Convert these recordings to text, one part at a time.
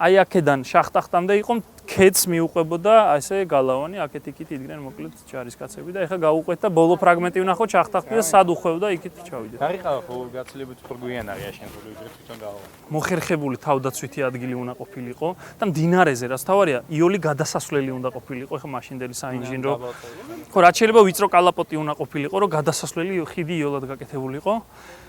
აი აქედან შახტახტამდე იყო ქედს მიუყვებოდა ასე გალავანი, აქეთ იქით იდგნენ მოკლედ ჯარისკაცები და ეხლა გავუყვეთ და ბოლო ფრაგმენტი ვნახოთ შახტახტი და სად უხვევდა იქით ჩავიდეთ. გარიყავა ხო გაცილებით ფორგვიანია აშენებული ვიდრე თვითონ გალავანი. მოხერხებული თავდაცვითი ადგილი უნდა ყოფილიყო და მდინარეზე რაც თავარია იოლი გადასასვლელი უნდა ყოფილიყო, ეხლა მაშინდელი საინჟინრო. ხო, რაც შეიძლება ვიწრო კალაპოტი უნდა ყოფილიყო, რომ გადასასვლელი ხიდი იოლად გაკეთებულიყო.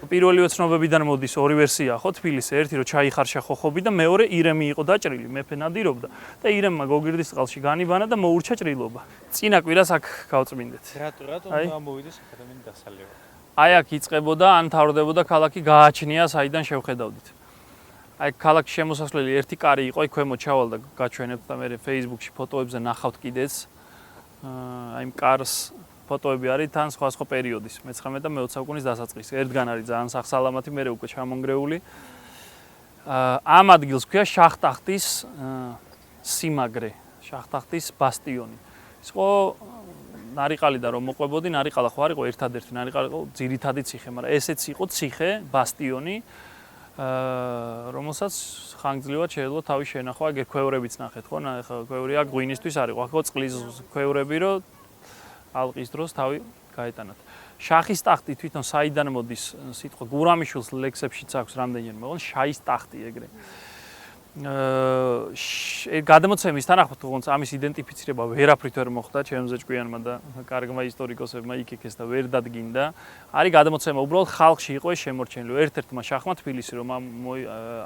პირველივე ცნობებიდან მოდის ორი ვერსია ხო თბილისზე, ერთი რომ ჩაიხარშა ხოხობი და მეორე ირემი იყო დაჭრილი, მეფე ნადირობდა და ირემმა გოგირდის წყალში განიბანა და მოურჩა ჭრილობა. წინა კვირას აქ გავწმინდეთ. რატომ გამოვიდეს ადამიანი დასალევა? აი აქ იწყებოდა ან თავრდებოდა ქალაქი გააჩნია საიდან შევხედავდით. აი ქალაქის შემოსასვლელი ერთი კარი იყო, აი ქვემოთ ჩავალ და გაჩვენებთ და მე Facebook-ში ფოტოებზე ნახავთ კიდეც. აი კარს ფოტოები არის თან სხვა პერიოდის, მე-19 და მე-20 საუკუნის დასაწყისი. ერთგან არის ძალიან სახსალამათი, მე უკვე ჩამონგრეული. ამ ადგილს ქვია შახტახტის სიმაგრე, შახტახტის ბასტიონი. ის ხო ნარიყალიდან რომ მოყვებოდი, ნარიყალა ხო არისო ერთადერთი, ნარიყალა იყო ძირითადი ციხე, მაგრამ ესეც იყო ციხე, ბასტიონი, რომელსაც ხანგრძლივად შეიძლება თავი შენახვა, ეგ ქვევრებიც ნახეთ, ხო? ახლა ქვევრი აქ ღვინისთვის არის, ხო წყლის ქვევრები, რომ ალყის დროს თავი გაეტანათ. შახის ტახტი თვითონ საიდან მოდის სიტყვა გურამიშვილს ლექსებშიც აქვს რამდენჯერმე, მაგრამ შაის ტახტი ეგრე. გადამოცემის თანახმად თუნდაც ამის იდენტიფიცირება ვერაფრით ვერ მოხდა ჩემზე ჭკვიანმა და კარგმა ისტორიკოსებმა იქ-იქეს და ვერ დადგინდა. არის გადამოცემა უბრალოდ ხალხში იყო ეს შემორჩენილი. ერთ-ერთმა შახმა თბილისი რომ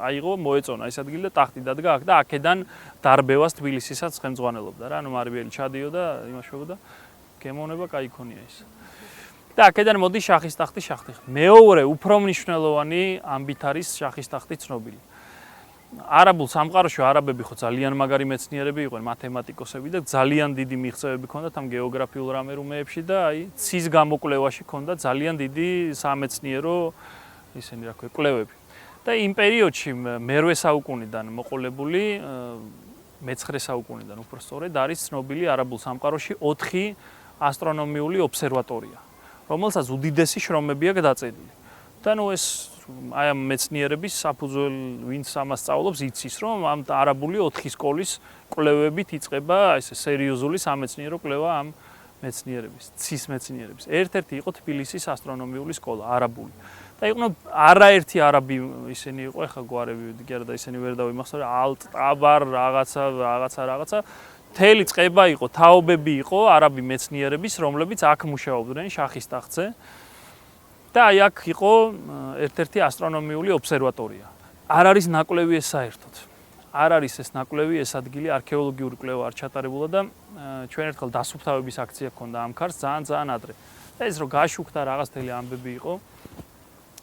აიღო, მოეწონა ეს ადგილი და ტახტი დადგა აქ და აქედან დარბევას თბილისისაც ხელმძღვანელობდა რა. ანუ მარიბელი ჩადიოდა, იმაშობოდა. გემოვნება კაი ქონია ის. და აქედან მოდის შახის ტახტი, შახტი. მეორე უფრო მნიშვნელოვანი ამბით არის შახის ტახტი ცნობილი. არაბულ სამყაროში არაბები ხო ძალიან მაგარი მეცნიერები იყვნენ, მათემატიკოსები და ძალიან დიდი მიღწევები ჰქონდათ ამ გეოგრაფიულ რამეებში და აი ცის გამოკვლევაში ჰქონდა ძალიან დიდი სამეცნიერო ისინი რა ქვია კვლევები. და იმ პერიოდში მე-8 საუკუნიდან მოყოლებული მე-9 საუკუნიდან უფრო სწორედ არის ცნობილი არაბულ სამყაროში 4 ასტრონომიული ობსერვატორია, რომელსაც უდიდესი შრომები აქვს დაწერილი. და ნუ ეს აი ამ მეცნიერების საფუძველ ვინც ამას სწავლობს იცის რომ ამ არაბული 4 სკოლის კვლევებით იწყება ესე სერიოზული სამეცნიერო კვლევა ამ მეცნიერების, ცის მეცნიერების. ერთ-ერთი იყო თბილისის ასტრონომიული სკოლა, არაბული. და იყო არაერთი არაბი ისინი იყო, ეხლა გვარები ვიდგარ და ისინი ვერ დავიმახსოვრე, ალტაბარ რაღაცა მთელი წყება იყო, თაობები იყო არაბი მეცნიერების, რომლებიც აქ მუშაობდნენ შახის ტახტზე. და აი აქ იყო ერთ-ერთი ასტრონომიული ობსერვატორია. არ არის ნაკვლევი ეს საერთოდ. არ არის ეს ნაკვლევი, ეს ადგილი არქეოლოგიური კვლევა არ ჩატარებულა და ჩვენ ერთხელ დასუფთავების აქცია ჰქონდა ამ ქარს ძალიან ადრე. და ეს რომ გაშუქდა რაღაცთელი ამბები იყო.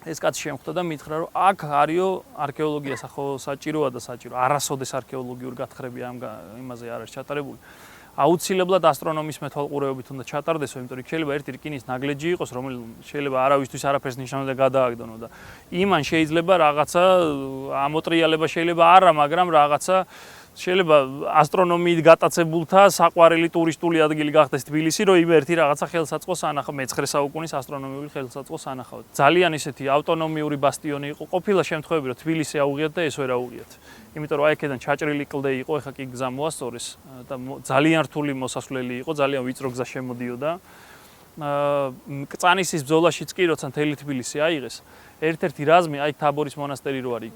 ეს კაცი შემხვდა და მითხრა რომ აქ არისო არქეოლოგია საჭიროა და საჭირო. არასოდეს არქეოლოგიური გათხრები იმაზე არ არის ჩატარებული. აუცილებლად ასტრონომის მეთვალყურეობით უნდა ჩატარდესო, იმიტომ რომ შეიძლება ერთი რკინის ნაგლეჯი იყოს, რომელიც შეიძლება არავისთვის არაფერს ნიშნავდა და გადააგდონო და იმან შეიძლება რაღაცა ამოტრიალება შეიძლება არა, მაგრამ რაღაცა შეიძლება ასტრონომიით გატაცებულთა საყვარელი ტურისტული ადგილი გახდეს თბილისი, რომ იმ ერთი რაღაცა ხელსაწყოს ანახავ, მე-9 საუკუნის ასტრონომიული ხელსაწყოს ანახავ. ძალიან ისეთი ავტონომიური ბასტიონი იყო, ყოფილა შემთხვევები, რომ თბილისი აუღიათ და ეს ვერ აუღიათ. იმიტომ რომ აი აქედან ჩაჭრილი კლდე იყო, ეხა კი გზა მოასწორეს და ძალიან რთული მოსასვლელი იყო, ძალიან ვიწრო გზა შემოდიოდა. კწანისის ბრძოლაშიც კი როცა მთელი თბილისი აიღეს, ერთ-ერთი რაზმი აი თაბორის მონასტერი რო არის,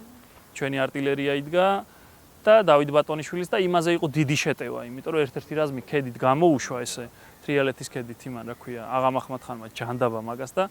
ჩვენი არტილერია იდგა და დავით ბატონიშვილის და იმაზე იყო დიდი შეტევა, იმიტომ რომ ერთ-ერთი რაზმი ქედით გამოუშვა ესე თრიალეთის ქედით იმან რა ქვია, აღამ ახმად-ხანმა ჯანდაბა მაგას და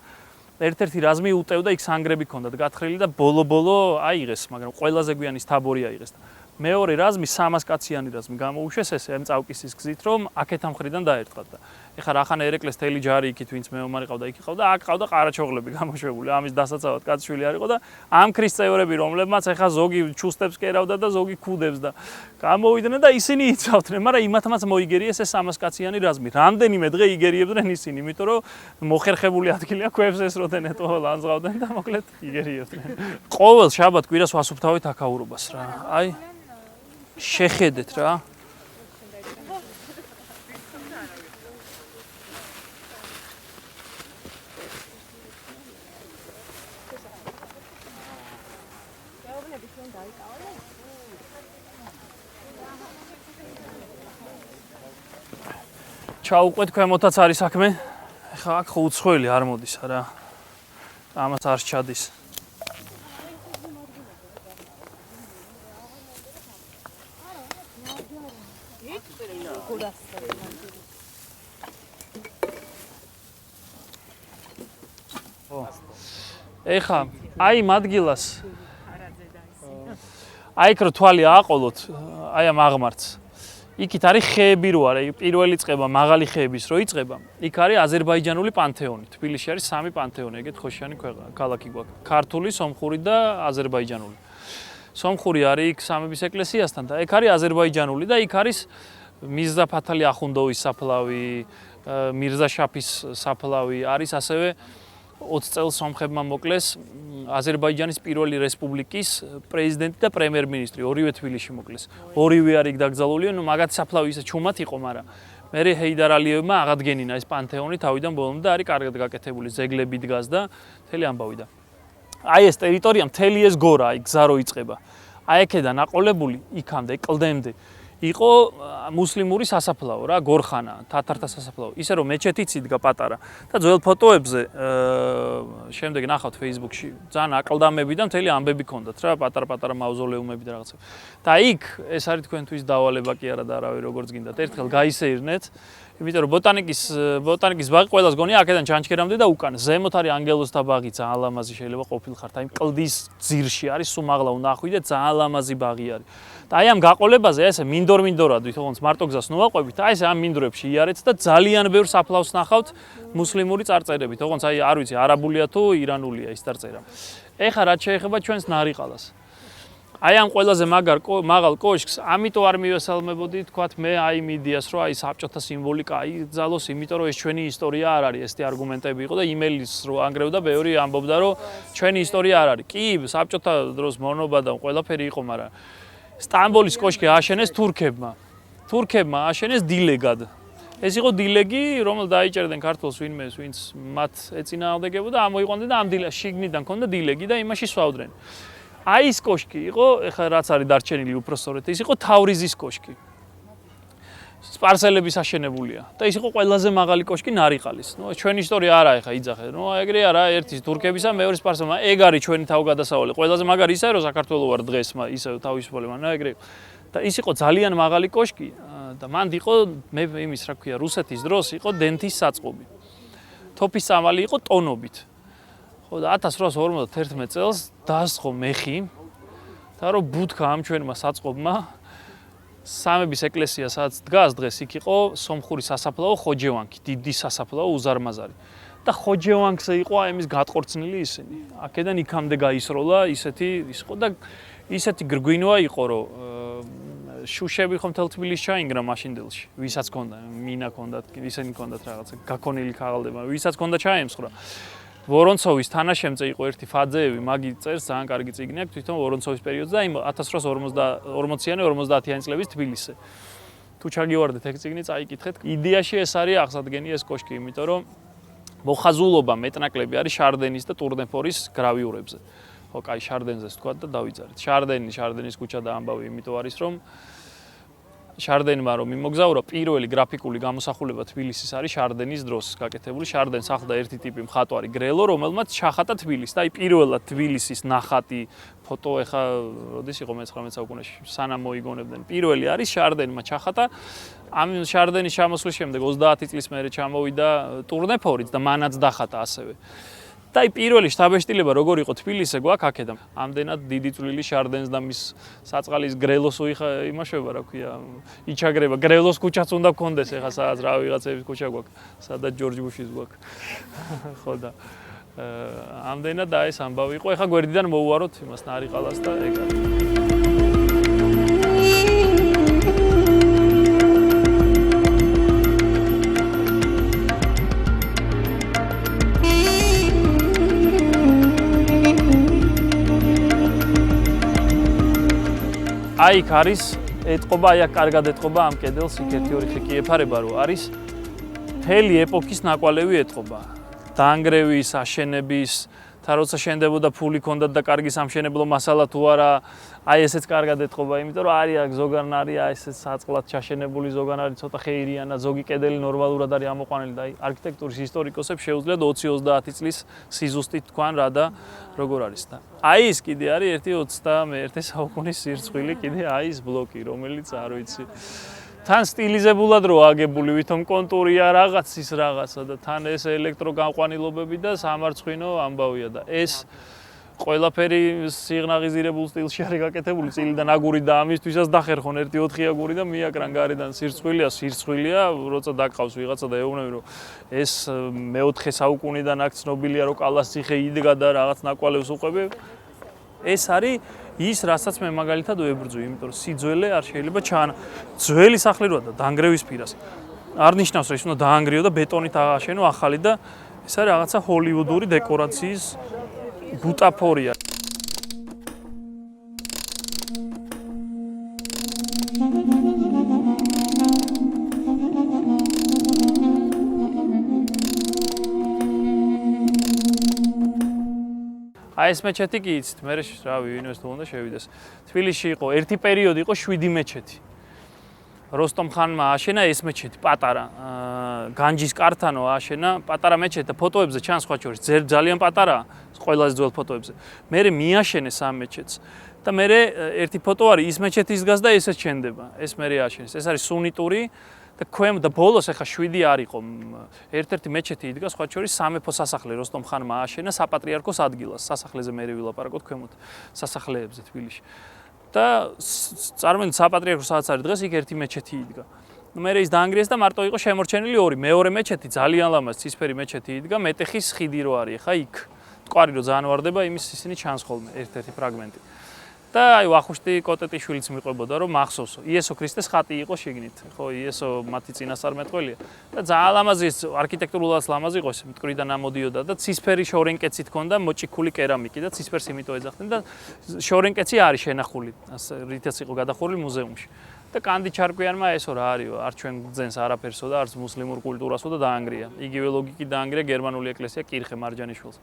ერთ-ერთი რაზმი უტევდა იქ სანგრები ჰქონდათ გათხრილი და ბოლო-ბოლო აიღეს, მაგრამ ყველაზე გვიანის თაბორი აიღეს. მეორე რაზმი 300 კაციანი რაზმი გამოუშვეს ესე ამ წავკისის გზით, რომ აქეთ ამ მხრიდან დაერტყათ და ეხლა რახან ერეკლეს თელი ჯარი იქით ვინც მეომარი ყავდა, იქ ყავდა, აქ ყავდა ყარაჩოღლები გამოშვებული. ამის დასაცავად კაცშვილი არისო და ამ ქრის წევრები, რომლებმაც ეხლა ზოგი ჩუსტებს კერავდა და ზოგი ქუდებს და გამოვიდნენ და ისინი იცავდნენ, მაგრამ იმათმაც მოიგერიეს ეს 300 კაციანი რაზმი. რამდენიმე დღე იგერიებდნენ ისინი, იმიტომ რომ მოხერხებული ადგილია, ქვებს ესროდნენ, ეტყობენ, ანძღავდნენ და მოკლედ იგერიებდნენ. ყოველ შაბათ კვირას ვასუფთავეთ აქაურობას რა. აი შეხედეთ რა. ჩაუყვეთ ქვემოთაც არის საქმე. ეხლა აქ ხო უცხოელი არ მოდის რა. ამას არ ჩადის. ეხა აი იმ ადგილას აი რო თვალი ააყოლოთ აი ამ აღმართს იქით არის ხეები რო არის პირველი წება მაღალი ხეების რო იწყება იქ არის აზერბაიჯანული პანთეონი თბილისში არის სამი პანთეონი ეგეთ ხოშიანი ქალაქი გვაქვს ქართული სომხური და აზერბაიჯანული სომხური არის იქ სამების ეკლესიასთან და ეგ არის აზერბაიჯანული და იქ არის მირზა ფათალი ახუნდოვის საფლავი მირზა შაფის საფლავი არის ასევე 20 წელს სომხებმა მოკლეს აზერბაიჯანის პირველი რესპუბლიკის პრეზიდენტი და პრემიერ-მინისტრი ორივე თბილისში მოკლეს. ორივე არის დაკრძალული, ნუ მაგათ საფლავი ისე ჩუმად იყო, მაგრამ მერე ჰეიდარ ალიევმა აღადგენინა ეს პანთეონი თავიდან ბოლომდე და არის კარგად გაკეთებული, ზეგლები დგას და მთელი ამბავი და აი ეს ტერიტორია მთელი ეს გორა, აი გზა რო იწყება. აი აქედან აყოლებული იქამდე, კლდემდე იყო მუსლიმური სასაფლაო რა, გორხანა, თათართა სასაფლაო. ისე რომ მეჩეთიც იდგა პატარა და ძველ ფოტოებზე შემდეგ ნახავთ Facebook-ში, ძალიან აკლდამები და მთელი ამბები ქონდათ რა, პატარა-პატარა მავზოლეუმები და რაღაცა. და იქ ეს არის თქვენთვის დავალება კი არა და არავე როგორც გინდათ. ერთხელ გაისეირნეთ, იმიტომ რომ ბოტანიკის ბაღი ყველას გონია აქედან ჩანჩქერამდე და უკან. ზემოთ არის ანგელოზთა ბაღი, ძალიან ლამაზი შეიძლება ყოფილხართ. აი კლდის ძირში არის სუმაღლა უნახვი და ძალიან ლამაზი ბაღი არის. და აი ამ გაყოლებაზე ესე მინდორ-მინდორადვით, თუნდაც მარტო გზას ნუაყვებით, აი ესე ამ მინდორებში იარეთ და ძალიან ბევრ საფლავს ნახავთ მუსლიმური წარწერებით, თუნდაც აი არ ვიცი არაბულია თუ ირანულია ის წარწერა. ეხლა რაც შეეხება ჩვენს ნარიყალას. აი ამ ყველაზე მაღალ კოშკს, ამიტომ არ მივესალმებოდი, თქვათ მე აი მიდიას, რომ აი საბჭოთა სიმბოლიკა აიძალოს, იმიტომ რომ ეს ჩვენი ისტორია არ არის, ესეთი არგუმენტები იყო და იმეილის რო ანგრევდა, ბევრი ამბობდა, რომ ჩვენი ისტორია არ არის. კი, საბჭოთა დროს მონობა და ყველაფერი იყო, მაგრამ სტამბოლის კოშკი ააშენეს თურქებმა. თურქებმა ააშენეს დილეგად. ეს იყო დილეგი, რომელსაც დაიჭერდნენ ქართულს ვინც მათ ეწინააღმდეგებოდა, ამოიყვანდნენ და ამ დილას შიგნიდან ქონდა დილეგი და იმაში სვავდნენ. აი ეს კოშკი იყო, ეხლა რაც არის დარჩენილი უпростоრეთ, ის იყო თავრიზის კოშკი. სპარსელების აშენებულია და ის იყო ყველაზე მაღალი კოშკი ნარიყალის. ნუ ჩვენი ისტორია არა ეხა იძახე. ნუ ეგრე არა, ერთი თურქებისა, მეორე სპარსელმა. ეგ არის ჩვენი თავგადასავალი. ყველაზე მაგარი ისაა, რომ საქართველოს ვარ დღეს, ისე თავისუფალი მან, ეგრე. და ის იყო ძალიან მაღალი კოშკი და მანდ იყო მე იმის რა ქვია, რუსეთის დროს იყო დენთის საწყობი. თოფის წამალი იყო ტონობით. ხო და 1851 წელს დასწყო მეხი და რომ ბუდქა ამ ჩვენმა საწყობმა სამების ეკლესია სადაც დგას დღეს იქ იყო სომხური სასაფლაო ხოჯევანკი, დიდი სასაფლაო უზარმაზარი. და ხოჯევანკზე იყო აი ამის გატყორცნილი ისინი. აქედან იქამდე გაისროლა ისეთი ის იყო და ისეთი გრგვინვა იყო რომ შუშები ხომ მთელ თბილისს ჩაინგრა მაშინდელში. ვისაც ჰქონდა, მინა ჰქონდათ, ისინი ჰქონდათ რაღაცა გაქონილი ქაღალდება, ვისაც ჰქონდა ჩაემსხვრა. ვორონცოვის თანაშემწე იყო ერთი ფაძეევი, მაგი წერს ძალიან კარგი წიგნი აქვს თვითონ ვორონცოვის პერიოდზე და იმ 1840-იანი 50-იანი წლების თბილისზე. თუ ჩაგივარდეთ ეგ წიგნი, წაიკითხეთ. იდეაში ეს არის აღსადგენი ეს კოშკი, იმიტომ რომ მოხაზულობა მეტნაკლები არის შარდენის და ტურნეფორის გრავიურებზე. ხო, კაი შარდენზეს თქვა და დავიწერეთ. შარდენის ქუჩა და ამბავი, იმიტომ არის რომ შარდენმა რომ იმოგზაურა პირველი გრაფიკული გამოსახულება თბილისის არის შარდენის დროს გაკეთებული. შარდენს ახლდა ერთი ტიპი მხატვარი გრელო, რომელმაც ჩახატა თბილისი და აი პირველად თბილისის ნახატი ფოტო ეხა როდის იყო მე-19 საუკუნეში სანამ მოიგონებდნენ. პირველი არის შარდენმა ჩახატა. ამ შარდენის ჩამოსვლის შემდეგ 30 წლის მერე ჩამოვიდა ტურნეფორიც და მანაც დახატა ასევე. და აი პირველი შთაბეჭდილება როგორ იყო თბილისზე გვაქვს აქედან. ამდენად დიდი წვლილი შარდენს და მის საწყალის გრელოს იმაშება, რა ქვია, იჩაგრება. გრელოს ქუჩაც უნდა გქონდეს, ეხა სადაც რა ვიღაცების ქუჩა გვაქვს, სადაც ჯორჯ ბუშის გვაქვს. ხო და ამდენად და ეს ამბავი იყო. ეხა გვერდიდან მოუვაროთ იმას ნარიყალას და ეგ არის. აი იქ არის ეტყობა, აი აქ კარგად ეტყობა ამ კედელს, იქ ერთი ორი ხე კი ეფარება, რომ არის მთელი ეპოქის ნაკვალევი ეტყობა. დაანგრევის, აშენების, თან როცა შენდებოდა ფული ქონდათ და კარგი სამშენებლო მასალა თუ არა, აი ესეც კარგად ეთყობა, იმიტომ რომ არის აქ ზოგან არის აი ესეც საწყლად ჩაშენებული, ზოგან არის ცოტა ხეირიანა, ზოგი კედელი ნორმალურად არის ამოყვანილი და აი არქიტექტურის ისტორიკოსებს შეუძლიათ 20-30 წლის სიზუსტით თქვან რა და როგორ არის და აი ის კიდე არის 21 საუკუნის სირცხვილი კიდე აი ეს ბლოკი, რომელიც არ ვიცი თან სტილიზებულად რო აგებული, ვითომ კონტურია რაღაცის რაღაცა და თან ეს ელექტროგამყვანილობები და სამარცხვინო ამბავია და ეს ყველაფერი სიღნაღიზირებულ სტილში არის გაკეთებული წილიდან აგური და ამისთვისაც დახერხონ 1-4 აგური და მიაკრან გარედან სირცხვილია, როცა დაკყავს ვიღაცა და ეუბნები რომ ეს მე-4 საუკუნიდან აქ ცნობილია რომ კალასციხე იდგა და რაღაც ნაკვალევს უყვები. ეს არის ის, რასაც მე მაგალითად ვებრძვი, იმიტომ რომ სიძველე არ შეიძლება ძველი სახლი როა და დაანგრევის პირას. არ ნიშნავს რომ ის უნდა დაანგრიო და ბეტონით ააშენო ახალი და ეს არის რაღაცა ჰოლივუდური დეკორაციის ბუტაფორია. აი ეს მეჩეთი კი იცით, მე რავი, ვინმეს თუ უნდა შევიდეს. თბილისში იყო ერთი პერიოდი იყო 7 მეჩეთი. როსტომ ხანმა აშენა ეს მეჩეთი პატარა, განჯის კართანო აშენა პატარა მეჩეთი და ფოტოებზე ჩანს სხვა შორის ძალიან პატარაა, ყველაზე ძველ ფოტოებზე. მე მიაშენეს ამ მეჩეთს და მე ერთი ფოტო არის ის მეჩეთის დგას და ესეც ჩენდება. ეს მე აშენეს. ეს არის სუნიტური და ქვემოთ და ბოლოს ახლა 7 არ იყო. ერთ-ერთი მეჩეთი იდგა სხვა შორის სამეფო სასახლე როსტომ ხანმა აშენა საპატრიარქოს ადგილას. სასახლეზე მე ვილაპარაკოთ ქვემოთ სასახლეებზე თბილისში. და წარმოიდგინეთ საპატრიარქოს სადაც არის დღეს იქ ერთი მეჩეთი იდგა. მე ის დაანგრიეს და მარტო იყო შემორჩენილი ორი. მეორე მეჩეთი ძალიან ლამაზი ცისფერი მეჩეთი იდგა, მეტეხის ხიდი რო არის ხა იქ. მტკვარი რო ძალიან ვარდება, იმის ისინი ჩანს ხოლმე ერთ-ერთი ფრაგმენტი. და აი ვახუშტი კოტეტიშვილიც მიყვებოდა რომ მახსოვსო. იესო ქრისტეს ხატი იყო შიგნით. ხო, იესო მათი წინასწარმეტყველია. და ძალიან ლამაზი ეს არქიტექტურულად ლამაზი იყო ეს მტკვრიდან ამოდიოდა და ცისფერი შორენკეცით ჰქონდა მოჭიქული კერამიკი და ცისფერს იმიტომ ეძახდნენ და შორენკეცი არის შენახული, რითაც იყო გადახურული მუზეუმში. და კანდი ჩარკვიანმა ესო რა არისო, არ ჩვენ გძენს არაფერსო და არც მუსლიმურ კულტურასო და დაანგრია. იგივე ლოგიკით დაანგრია გერმანული ეკლესია კირხე მარჯანიშვილს.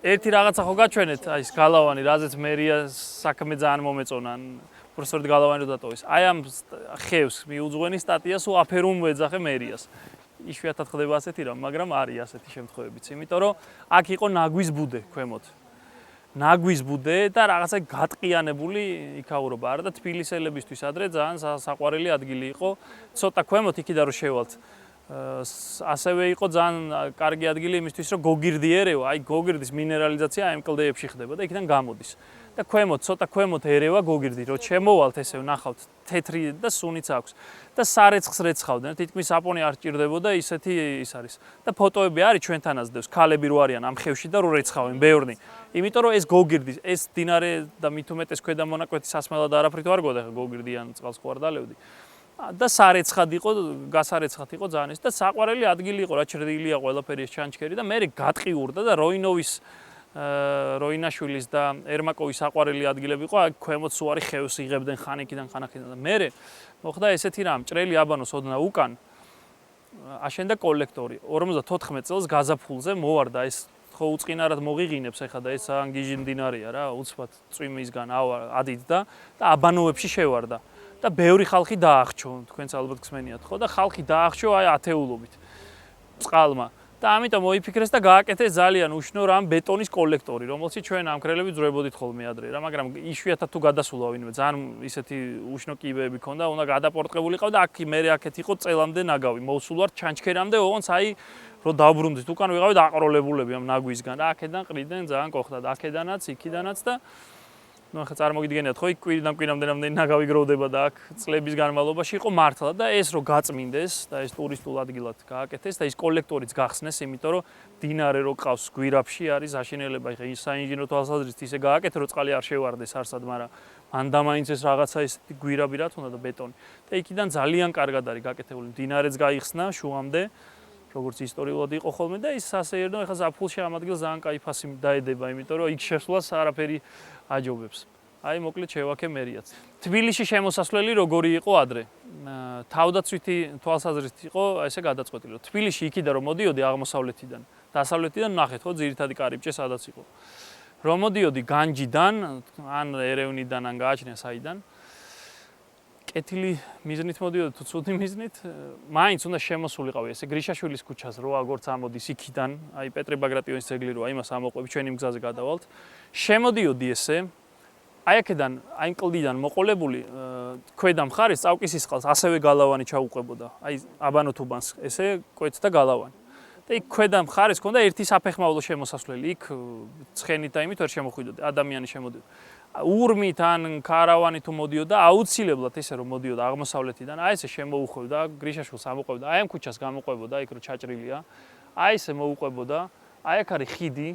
ერთი რაღაცა ხო გაჩვენეთ, აი ეს გალავანი, რაზეც მერიას საქმე ძალიან მომეწონა, პროფესორი გალავანი რო დატოვეს. აი ამ ხევს მიუძღვენი სტატიას უაფერუმ ეძახე მერიას. იშვიათად ხდება ასეთი რამ, მაგრამ არის ასეთი შემთხვევებიც, იმიტომ რომ აქ იყო ნაგვის ბუდე ქვემოთ. ნაგვის ბუდე და რაღაცა გატყიანებული იქაურობა არა და თბილისელებისთვის ადრე ძალიან საყვარელი ადგილი იყო. ცოტა ქვემოთ იქიდან რო შევალთ ასევე იყო ძალიან კარგი ადგილი იმისთვის რომ გოგირდი ერევა, აი გოგირდის მინერალიზაცია ამ კლდეებში ხდება და იქიდან გამოდის. და ქვემოთ, ცოტა ქვემოთ ერევა გოგირდი, რომ შემოვალთ ესე ვნახავთ თეთრი და სუნიც აქვს. და სარეცხს რეცხავდნენ, თითქმის საპონი არ ჭირდებოდა, ისეთი ის არის. და ფოტოები არის ჩვენთანაც დევს, ქალები რო არიან ამ ხევში და რო რეცხავენ ბევრნი. იმიტომ რომ ეს გოგირდი, ეს დინარე და მით უმეტეს ქვედა მონაკვეთი სასმელად არაფრით არ გოდა, გოგირდიან წყალს ხო არ დალევდი. და სარეცხად იყო, გასარეცხად იყო ძალიან ის და საყვარელი ადგილი იყო, რა ჩრდილია ყველაფერი ეს ჩანჩქერი და მე გატყიურდა და როინაშვილის და ერმაკოვის საყვარელი ადგილები იყო, აქ ქვემოთ სულ არის ხევს იღებდნენ ხანიკიდან ხანახიდან და მე მოხდა ესეთი რამ, ჭრელი აბანოს ოდნა უკან აშენდა კოლექტორი 54 წელს გაზაფხულზე მოვარდა ეს ხო უწყინარად მოღიღინებს ახლა და ეს ძალიან გიჟი მდინარეა რა, უცბად წვიმისგან ადით და აბანოებში შევარდა. და ბევრი ხალხი დაახჩო, თქვენც ალბათ გსმენიათ ხო და ხალხი დაახჩო აი ათეულობით წყალმა და ამიტომ მოიფიქრეს და გააკეთეს ძალიან უშნო რამ ბეტონის კოლექტორი, რომელშიც ჩვენ ამქრელები ძრებოდით ხოლმე ადრე რა, მაგრამ იშვიათად თუ გადასულა ვინმე ძალიან ისეთი უშნო კიბეები ქონდა, უნდა გადაპორტყებული ყავ და აქ მე აქეთ იყო წელამდე ნაგავი, მოვსულ ვარ ჩანჩქერამდე, ოღონდ აი რო დავბრუნდით, უკან ვიყავით აყროლებულები ამ ნაგვისგან და აქედან ყრიდნენ ძალიან კოხდა და აქედანაც, იქიდანაც და ну ახლა წარმოგიდგენიათ ხო იქ კვირიდან-კვირამდე ნაგავი გროვდება და აქ წლების განმავლობაში იყო მართლა და ეს რო გაწმინდეს და ეს ტურისტულ ადგილად გააკეთეს და ის კოლექტორიც გახსნეს, იმიტომ რომ დინარე რო ყავს გვირაბში არის აშენელება, ხა ის საინჟინრო თვალსაზრისით ისე გააკეთე რომ წყალი არ შევარდეს არსად, მაგრამ მანდა მაინც ეს რაღაცა ეს გვირაბი რა თქონდა და ბეტონი. და იქიდან ძალიან კარგად არის გაკეთებული. დინარეც გაიხსნა შუამდე, როგორც ისტორიულად იყო ხოლმე და ის ასე ერნო ახლა ზაფხულში ამ ადგილს ძალიან კაი ფასი დაედება, იმიტომ რომ იქ შესვლას არაფერი აჯობებს. აი მოკლედ შევაქე მერიაც. თბილისში შემოსასვლელი როგორი იყო ადრე? თავდაცვითი თვალსაზრისით იყო ესე გადაწყვეტილი, რომ თბილისში იქიდან რომ მოდიოდი აღმოსავლეთიდან, დასავლეთიდან ნახეთ ხო ძირითადი კარიბჭე სადაც იყო. რომ მოდიოდი განჯიდან, ან ერევნიდან, ან გააჩნია საიდან. კეთილი მიზნით მოდიოდი თუ ცუდი მიზნით, მაინც უნდა შემოსულიყავი ესე გრიშაშვილის ქუჩას რო აგორც ამოდის იქიდან, აი პეტრე ბაგრატიონის ძეგლი რო იმას ამოყვები, ჩვენი მგზაზე გადავალთ. შემოდიოდი ესე აი აქედან, აი კლდიდან მოყოლებული ქვედა მხარეს წავკის სისხლს ასევე გალავანი ჩაუყვებოდა. აი აბანო თუბანს ესე კვეთს და გალავანი. და იქ ქვედა მხარეს ქონდა ერთი საფეხმავლო შემოსასვლელი. იქ ცხენით და იმით ვერ შემოხვიდოდა, ადამიანი შემოდიოდა. ურმით ან ქარავანი თუ მოდიოდა, აუცილებლად ესე რომ მოდიოდა აღმოსავლეთიდან, აი ესე შემოუხვევდა, გრიშაშვილს ამოყვებდა, აი ამ ქუჩას გამოყვებოდა, იქ რო ჩაჭრილია. აი ესე მოუყვებოდა, აი აქ არის ხიდი,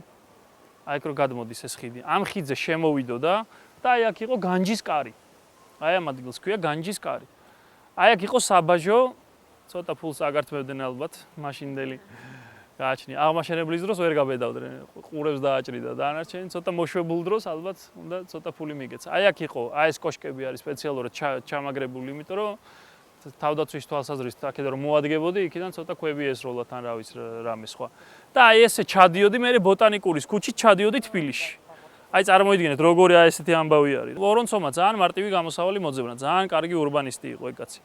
აი აქ რო გადმოდის ეს ხიდი. ამ ხიდზე შემოვიდოდა და აი აქ იყო განჯის კარი. აი ამ ადგილს ქვია განჯის კარი. აი აქ იყო საბაჟო, ცოტა ფულს აგართმევდნენ ალბათ, მაშინდელი გააჩნია. აღმაშენებლის დროს ვერ გაბედავდნენ, ყურებს დააჭრიდა დანარჩენი, ცოტა მოშვებულ დროს ალბათ უნდა ცოტა ფული მიგეც. აი აქ იყო, აი ეს კოშკები არის სპეციალურად ჩამაგრებული, იმიტომ რომ თავდაცვის თვალსაზრისით აქედან რომ მოადგებოდი, იქიდან ცოტა ქვები ესროლათ ან რა ვიცი რამე სხვა. და აი ესე ჩადიოდი მე ბოტანიკურის ქუჩით ჩადიოდი თბილისში. აი წარმოიდგინეთ როგორი აი ესეთი ამბავი არის. ვორონცოვმა ძალიან მარტივი გამოსავალი მოძებნა, ძალიან კარგი ურბანისტი იყო ეგ კაცი.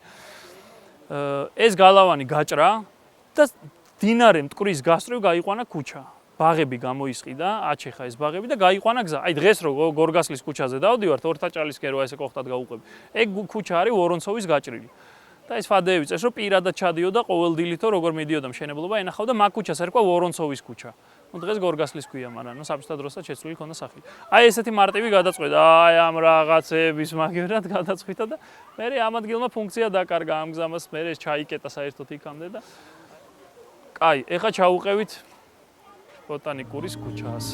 ეს გალავანი გაჭრა და დინარე მტკვრის გასწვრივ გაიყვანა ქუჩა. ბაღები გამოისყიდა, აჩეხა ეს ბაღები და გაიყვანა გზა. აი დღეს რო გორგასლის ქუჩაზე დავდივართ, ორთაჭალისკენ რო ესე კოხტად გავუყვები. ეგ ქუჩა არის ვორონცოვის გაჭრილი. და ეს ფადეები წეს რომ პირადად ჩადიოდა ყოველ დილითო როგორ მიდიოდა მშენებლობა ენახავდა მაგ ქუჩას ერქვა ვორონცოვის ქუჩა. ნუ დღეს გორგასლის ქვია, მაგრამ საბჭოთა დროსაც შეცვლილი ქონდა სახელი. აი ესეთი მარტივი გადაწყვეტა, აი ამ რაღაცების მაგერად გადაწყვეტა და მე ამ ადგილმა ფუნქცია დაკარგა ამ გზამას, მე ეს ჩაიკეტა საერთოდ იქამდე და კაი, ეხა ჩაუყევით ბოტანიკურის ქუჩას.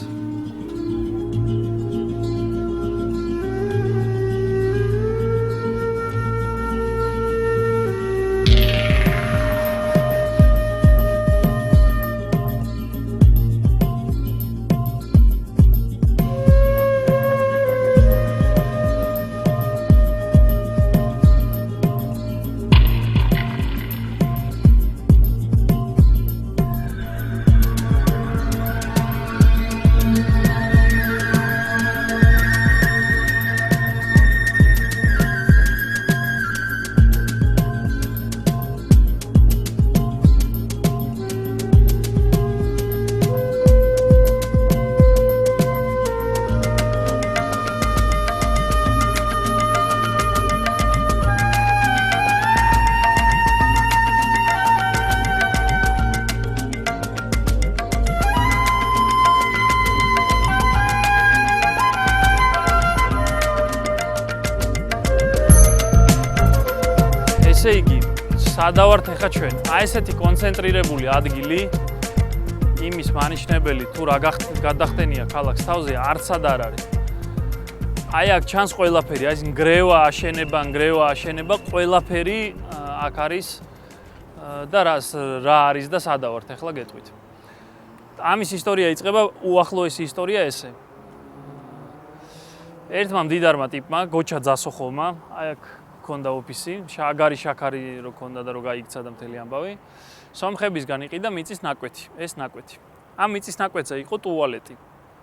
ესე იგი, სადავართ ახლა ჩვენ. აი ესეთი კონცენტრირებული ადგილი იმის მანიშნებელი თუ რა გადახდენია ქალაქს თავზე არცად არ არის. აი აქ ჩანს ყველაფერი, აი ეს ნგრევა აშენება, ყველაფერი აქ არის და რა არის და სადავართ ახლა გეტყვით. ამის ისტორია იწყება უახლოესი ისტორია ესე. ერთმა მდიდარმა ტიპმა, გოჩა ძასოხოვმა, აი აქ ქონდა ოფისი, შაგარი შაქარი რო ქონდა და რო გაიქცა და მთელი ამბავი. სომხებისგან იყიდა მიწის ნაკვეთი, ეს ნაკვეთი. ამ მიწის ნაკვეთზე იყო ტუალეტი,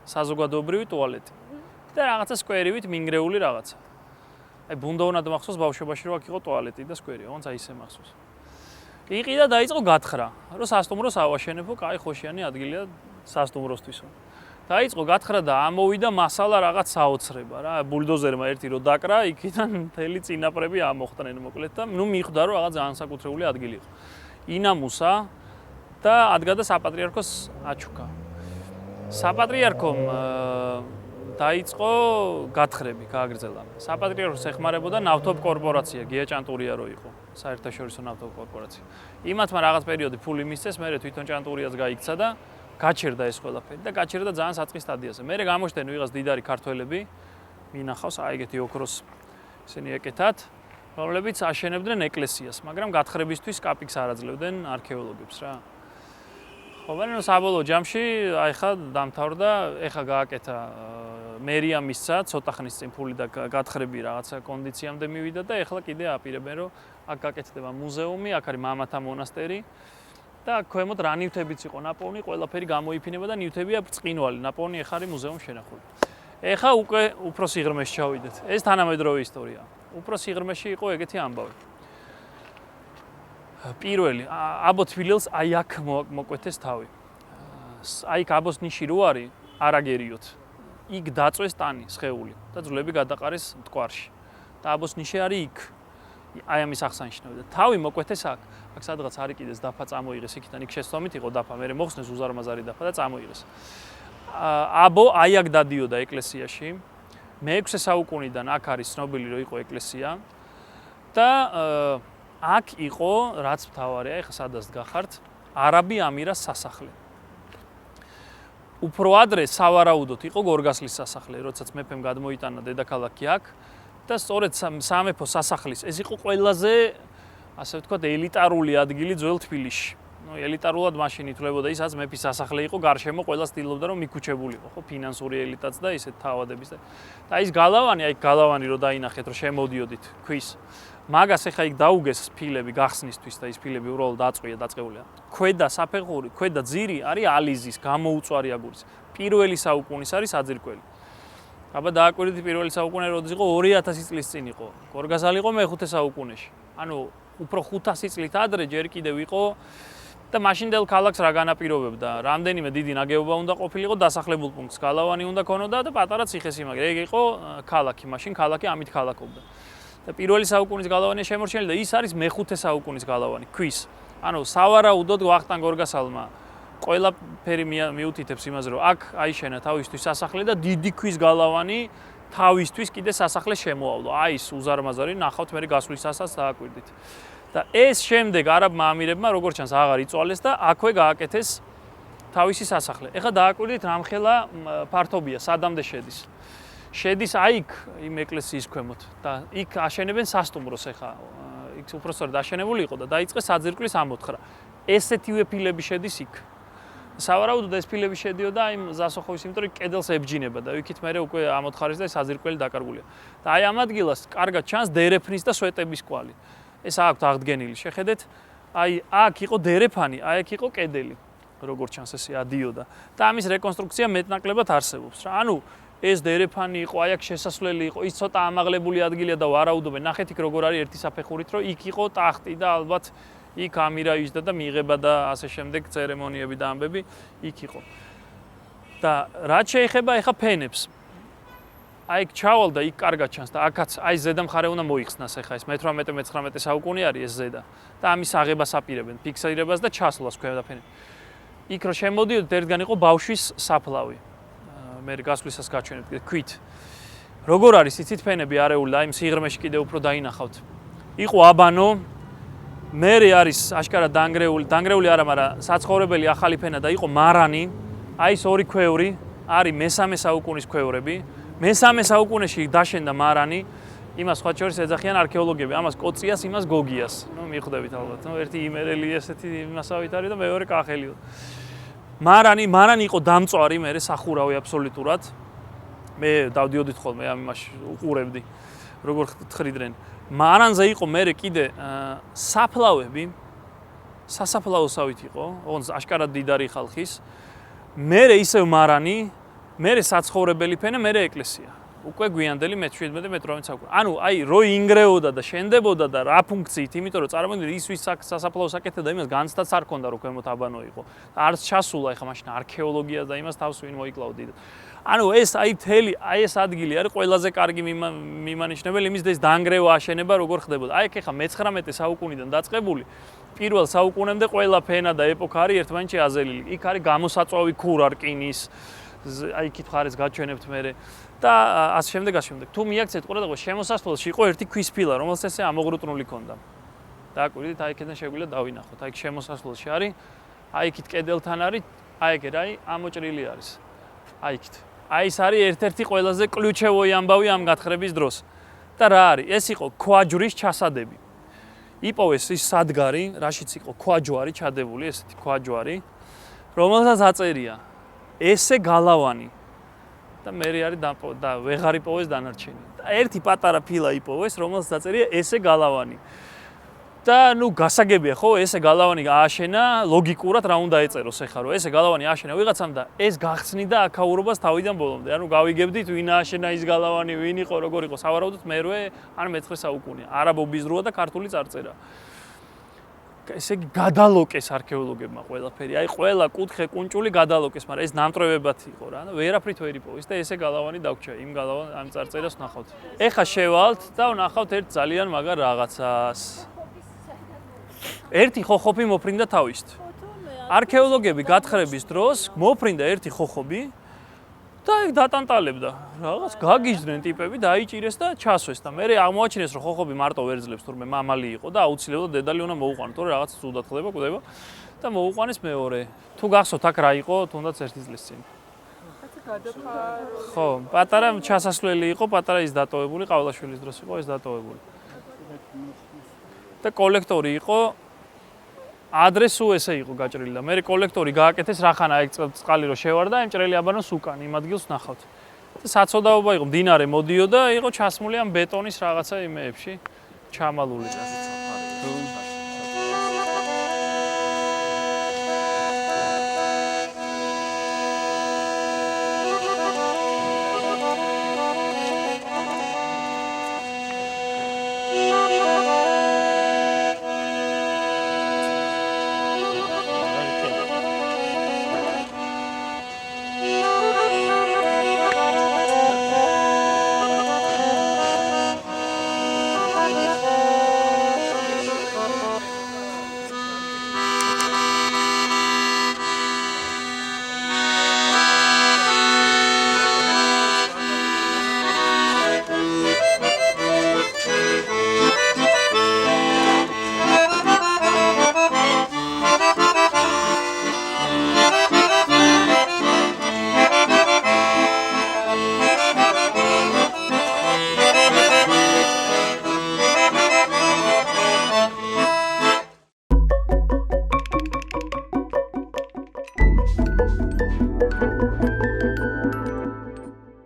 საზოგადოებრივი ტუალეტი. და რაღაცა სკვერივით მინგრეული რაღაცა. აი ბუნდოვნად მახსოვს ბავშვობაში რო აქ იყო ტუალეტი და სკვერი, ოღონდ აი ესე მახსოვს. იყიდა დაიწყო გათხრა, რომ სასტუმროს ავაშენებო, კაი ხოშიანი ადგილია სასტუმროსთვისო. დაიწყო გათხრა და ამოვიდა მასალა რაღაც საოცრება რა. ბულდოზერმა ერთი რო დაკრა, იქიდან მთელი წინაპრები ამოხდნენ მოკლედ და ნუ მიხვდა რომ რაღაც განსაკუთრებული ადგილი იყო. ინამუსა და ადგადა საპატრიარქოს აჩუქა. საპატრიარქომ დაიწყო გათხრები, გააგრძელა. საპატრიარქოს ეხმარებოდა ნავთობ კორპორაცია, გია ჭანტურია რო იყო, საერთაშორისო ნავთობ კორპორაცია. იმათმა რაღაც პერიოდი ფული მისცეს, მერე თვითონ ჭანტურიაც გაიქცა და გაჩერდა ეს ყველაფერი და გაჩერდა ძალიან საწყის სტადიაზე. მერე გამოჩნდნენ ვიღაც დიდარი ქართველები, მინახავს აი ეგეთი ოქროს ისინი ეკეთათ, რომლებიც აშენებდნენ ეკლესიას, მაგრამ გათხრებისთვის კაპიკს არ აძლევდნენ არქეოლოგებს რა. ხო, მაგრამ საბოლოო ჯამში აი ხა დამთავრდა, ეხა გააკეთა მერია მისცა ცოტა ხნის წინ ფული და გათხრები რაღაცა კონდიციამდე მივიდა და ეხლა კიდე აპირებენ რომ აქ გაკეთდება მუზეუმი, აქ არის მამათა მონასტერი და ქვემოთ რა ნივთებიც იყო ნაპოვნი, ყველაფერი გამოიფინება და ნივთებია ბრწყინვალე. ნაპოვნი ეხლა არის მუზეუმში შენახული. ეხლა უკვე უფრო სიღრმეში ჩავიდეთ. ეს თანამედროვე ისტორია. უფრო სიღრმეში იყო ეგეთი ამბავი. პირველი აბო თბილელს აი აქ მოკვეთეს თავი. აი აბოს ნიში რო არის არაგერიოთ. იქ დაწვეს ტანი, სხეული და ძვლები გადაყარეს მტკვარში. და აბოს ნიში არის იქ. აი ამის აღსანიშნავი და თავი მოკვეთეს აქ. აქ სადღაც არის კიდეს დაფა წამოიღეს იქიდან, იქ შესწომით იყო დაფა, მე მოხსნეს უზარმაზარი დაფა და წამოიღეს. აბო აი აქ დადიოდა ეკლესიაში. მე-6 საუკუნიდან აქ არის ცნობილი რომ იყო ეკლესია და აქ იყო რაც მთავარია, ეხლა სადაც გახართ, არაბი ამირას სასახლე. უფრო ადრე სავარაუდოდ იყო გორგასლის სასახლე, როდესაც მეფემ გადმოიტანა დედაქალაქი აქ და სწორედ სამეფო სასახლის ეს იყო ყველაზე ასე ვთქვათ ელიტარული ადგილი ძველ თბილისში. ელიტარულად მაშინ ითვლებოდა ის, რაც მეფის სასახლე იყო, გარშემო ყველა ცდილობდა რომ მიკუჩებულიყო, ხო, ფინანსური ელიტაც და ისეთ თავადების და ის გალავანი, აი გალავანი რო დაინახეთ, რომ შემოდიოდით ქვის. მაგას ეხა იქ დაუგეს ფილები გახსნისთვის და ის ფილები უბრალოდ დაწყეულია. ქვედა საფეხური, ქვედა ძირი არის ალიზის, გამოუწვარი აგურის. პირველი საუკუნის არის საძირკველი. აბა დააკვირდით პირველი საუკუნე როდის იყო 2000 წლის წინ იყო. გორგასალი იყო მე-5 საუკუნეში. ანუ უფრო 500 წლით ადრე ჯერ კიდევ იყო და მაშინდელ ქალაქს რა განაპირობებდა? რამდენიმე დიდი ნაგებობა უნდა ყოფილიყო, დასახლებულ პუნქტს გალავანი უნდა ქონოდა და პატარა ციხესიმაგრე. ეგ იყო ქალაქი, მაშინ ქალაქი ამით ქალაქობდა. და პირველი საუკუნის გალავანია შემორჩენილი და ის არის მე-5 საუკუნის გალავანი, ქვის. ანუ სავარაუდოდ ვახტანგ გორგასალმა ყველაფერი მიუთითებს იმაზე, რომ აქ აიშენა თავისთვის სასახლე და დიდი ქვის გალავანი თავისთვის კიდე სასახლე შემოავლო. აი ეს უზარმაზარი ნახავთ მე გასვლისასაც დააკვირდით. და ეს შემდეგ არაბმა ამირებმა როგორც ჩანს აღარ იწვალეს და აქვე გააკეთეს თავისი სასახლე. ეხლა დააკვირდით რამხელა ფართობია, სადამდე შედის. შედის აი იქ იმ ეკლესიის ქვემოთ და იქ აშენებენ სასტუმროს ეხლა. იქ უпростоრად აშენებული იყო და დაიწყეს საძირკვლის ამოთხრა. ესეთივე ფილები შედის იქ. სავარაუდოდ ეს ფილები შედიოდა იმ ზასოხოვის, იმიტომ რომ კედელს ებჯინება და იქით მერე უკვე ამოთხარეს და საძირკველი დაკარგულია. და აი ამ ადგილას კარგად ჩანს დერეფნის და სვეტების კვალი. ეს აქვთ აღდგენილი. შეხედეთ, აი აქ იყო დერეფანი, აი აქ იყო კედელი. როგორც ჩანს ესე ადიოდა. და ამის რეკონსტრუქცია მეტნაკლებად არსებობს რა. ანუ ეს დერეფანი იყო, აი აქ შესასვლელი იყო, ის ცოტა ამაღლებული ადგილია და ვარაუდობენ. ნახეთ იქ როგორ არის ერთი საფეხურით, რომ იქ იყო ტახტი და ალბათ იქ ამირა ისდა და მიიღება და ასე შემდეგ ცერემონიები და ამბები იქ იყო. და რაც შეეხება ეხა ფენებს. აი იქ ჩავალ და იქ კარგად ჩანს და აქაც აი ზედა მხარე უნდა მოიხსნას ეხა ეს მე-18-19 საუკუნე არის ეს ზედა და ამის აღებას აპირებენ ფიქსირებას და ჩასვლას ქვემდა ფენები. იქ რო შემოდიოდით ერთგან იყო ბავშვის საფლავი. მე გასვლისას გაჩვენებთ ქვით. როგორ არის იცით ფენები არეული და აი სიღრმეში კიდე უფრო დაინახავთ. იყო აბანო მე არის აშკარად დანგრეული არა, მაგრამ საცხოვრებელი ახალი ფენა და იყო მარანი. აი ეს ორი ქვევრი არის მე-3 საუკუნის ქვევრები. მე-3 საუკუნეში დაშენდა მარანი. იმას სხვა შორის ეძახიან არქეოლოგები, ამას კოციას, იმას გოგიას. ნუ მიხვდებით ალბათ. ნუ ერთი იმერელი ესეთი იმასავით არის და მეორე კახელიო. მარანი იყო დამწვარი, მე სახურავი აბსოლუტურად. მე დავდიოდით ხოლმე ამაში უყურებდი როგორ თხრიდნენ. მარანზე იყო მე კიდე საფლავები, სასაფლაოსავით იყო, ოღონდ აშკარად დიდარი ხალხის. მე ისევ მარანი, მე საცხოვრებელი ფენა, მე ეკლესია. უკვე გვიანდელი მე-17-18 საუკუნე. ანუ აი რო ინგრეოდა და შენდებოდა და რა ფუნქციით, იმიტომ რომ წარმოგიდგენთ ის ვის სასაფლაოს აკეთებდა იმას განცდაც არ ქონდა რომ ქვემოთ აბანო იყო. არც ჩასულა ეხა მაშინ არქეოლოგია და იმას თავს ვინ მოიკლავდი. ანუ ეს აი მთელი აი ეს ადგილი არის ყველაზე კარგი მიმანიშნებელი იმის და ეს დანგრევა აშენება როგორ ხდებოდა. აი ეხა მე-19 საუკუნიდან დაწყებული პირველ საუკუნემდე ყველა ფენა და ეპოქა არის ერთმანეთში აზელილი. იქ არის გამოსაწვავი ქურა რკინის აი იქით ხარეს გაჩვენებთ მე და ასე შემდეგ. თუ მიაქცეთ ყურადღება შემოსასვლელში იყო ერთი ქვის ფილა, რომელსაც ესე ამოღრუტნული ქონდა. დააკვირდით, აი იქიდან შეგვიძლია დავინახოთ. აი იქ შემოსასვლელში არის, აი იქით კედელთან არის, აი ეგ რა, ამოჭრილი არის. აი იქით. აი ეს არის ერთ-ერთი ყველაზე კლიუჩევოი ამბავი ამ გათხრების დროს. და რა არის? ეს იყო ქვაჯვრის ჩასადები. იპოვეს ის სადგარი, რაშიც იყო ქვაჯვარი ჩადებული, ესეთი ქვაჯვარი, რომელსაც აწერია ესე გალავანი და მე არის და ვეღარ იპოვეს დანარჩენი. და ერთი პატარა ფილა იპოვეს, რომელსაც დაწერია ესე გალავანი. და ნუ გასაგებია ხო, ესე გალავანი ააშენა, ლოგიკურად რა უნდა ეწეროს ეხლა, რომ ესე გალავანი ააშენა ვიღაცამ და ეს გახსნიდა აქაურობას თავიდან ბოლომდე. ანუ გავიგებდით ვინ ააშენა ის გალავანი, ვინ იყო, როგორ იყო. სავარაუდოდ მერვე ან მე-9 საუკუნე. არაბობის დროა და ქართული წარწერა. ესე იგი გადალოკეს არქეოლოგებმა ყველაფერი. აი ყველა კუთხე კუნჭული გადალოკეს, მაგრამ ეს ნამტვრევებად იყო რა. ვერაფრით ვერ იპოვეს და ესე გალავანი დაგვრჩა. იმ გალავან ამ წარწერას ვნახავთ. ეხა შევალთ და ვნახავთ ერთ ძალიან მაგარ რაღაცას. ერთი ხოხობი მოფრინდა თავისთ. არქეოლოგები გათხრების დროს მოფრინდა ერთი ხოხობი და ეგ დატანტალებდა. რაღაც გაგიჟდნენ ტიპები, დაიჭირეს და ჩასვეს და მე აღმოაჩინეს რომ ხოხობი მარტო ვერ ძლებს, თურმე მამალი იყო და აუცილებლად დედალი უნდა მოუყვანო, თორე რაღაც ზუდად ხდება და მოუყვანეს მეორე. თუ გახსოვთ აქ რა იყო, თუნდაც ერთი წლის წინ. ხო, პატარა ჩასასვლელი იყო, პატარა ის დატოვებული, ყავლაშვილის დროს იყო ეს დატოვებული. და კოლექტორი იყო ადრესუ ესე იყო გაჭრილი და მე კოლექტორი გააკეთეს რახანა ეგ წყალი რო შევარდა იმჭრელი აბანოს უკან იმ ადგილს ვნახავთ. და საცოდაობა იყო, მდინარე მოდიოდა, იყო ჩასმული ამ ბეტონის რაღაცა იმეებში ჩამალული.